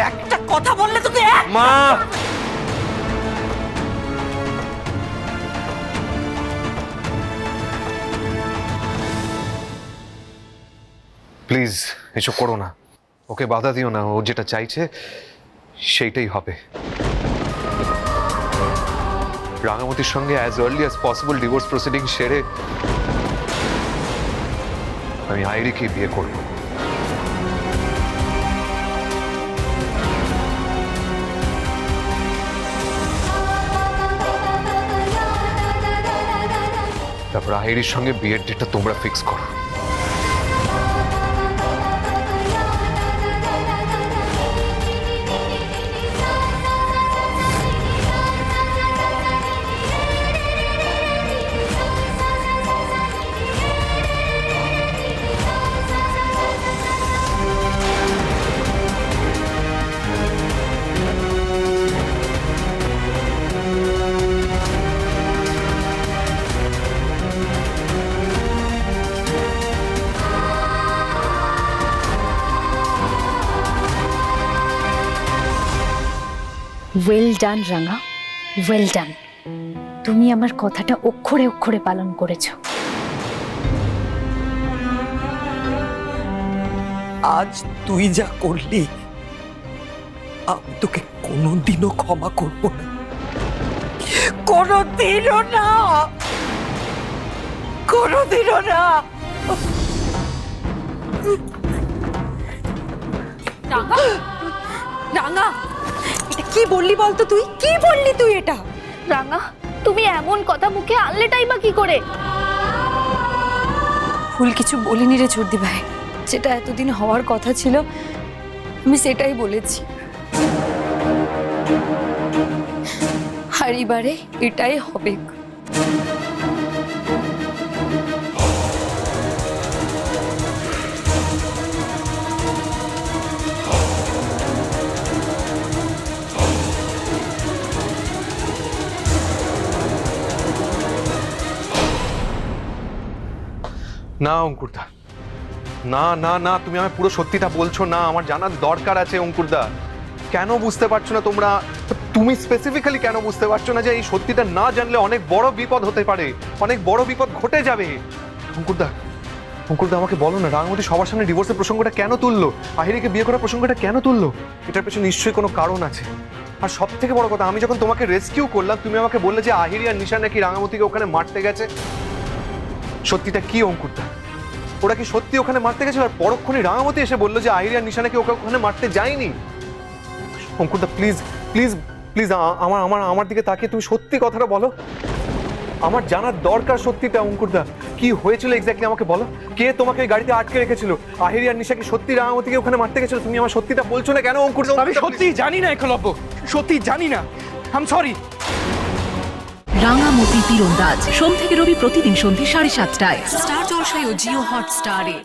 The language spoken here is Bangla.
একটা কথা বললে তোকে মা প্লিজ এসব করো না, ওকে বাধা দিও না, ও যেটা চাইছে সেইটাই হবে। রাঙামতির সঙ্গে as early as possible divorce proceeding সেরে আমি আইরিকে বিয়ে করব। তারপর আইরির সঙ্গে বিয়ের ডেটটা তোমরা ফিক্স করো। ওয়েল ডান রাঙা, ওয়েল ডান। তুমি আমার কথাটা অক্ষরে অক্ষরে পালন করেছো। আজ তুই যা করলি আমি তোকে কোনোদিনও ক্ষমা করব না, কোনোদিনও না, কোনোদিনও না। রাঙা, রাঙা, এটা কি বললি বলতো? তুই কি বললি? তুই এটা রাঙা, তুমি এমন কথা মুখে আনলেটাই বা কি করে? ভুল কিছু বলিনি রে চর্দি ভাই, যেটা এতদিন হওয়ার কথা ছিল আমি সেটাই বলেছি। আর এবারে এটাই হবে। না অঙ্কুরদা, না না না, তুমি আমায় পুরো সত্যিটা বলছো না, আমার জানার দরকার আছে। অঙ্কুরদা, কেন বুঝতে পারছো না তোমরা? তুমি স্পেসিফিক্যালি কেন বুঝতে পারছো না যে এই সত্যিটা না জানলে অনেক বড় বিপদ হতে পারে, অনেক বড় বিপদ ঘটে যাবে? অঙ্কুরদা, অঙ্কুরদা আমাকে বলো না, রাঙামতি সবার সামনে ডিভোর্সের প্রসঙ্গটা কেন তুললো, আহিরিকে বিয়ে করার প্রসঙ্গটা কেন তুললো? এটার পেছনে নিশ্চয়ই কোনো কারণ আছে। আর সব থেকে বড় কথা, আমি যখন তোমাকে রেস্কিউ করলাম তুমি আমাকে বললে যে আহিরি আর নিশা নাকি রাঙামতিকে ওখানে মারতে গেছে। সত্যিটা কি অঙ্কুরদা? ওরা কি সত্যি ওখানে মারতে গেছিল? আর পরক্ষণে রাঙামতি এসে বললো যে আহিরি আর নিশা নাকি ওকে ওখানে মারতে যায়নি। অঙ্কুরদা প্লিজ প্লিজ প্লিজ আমার আমার আমার দিকে তাকিয়ে তুমি সত্যি কথাটা বলো, আমার জানার দরকার সত্যিটা। অঙ্কুরদা, কি হয়েছিল এক্স্যাক্টলি আমাকে বলো। কে তোমাকে গাড়িতে আটকে রেখেছিল? আহিরি আর নিশা কি সত্যি রাঙামতিকে ওখানে মারতে গেছিল? তুমি আমার সত্যিটা বলছো না কেন অঙ্কুরদা? আমি সত্যি জানি না একলব্য, সত্যি জানি না, আই এম সরি। রাঙামতি তীরন্দাজ সোম থেকে রবি প্রতিদিন সন্ধ্যে 7:30টায় স্টার জলসায় ও জিও হটস্টারে।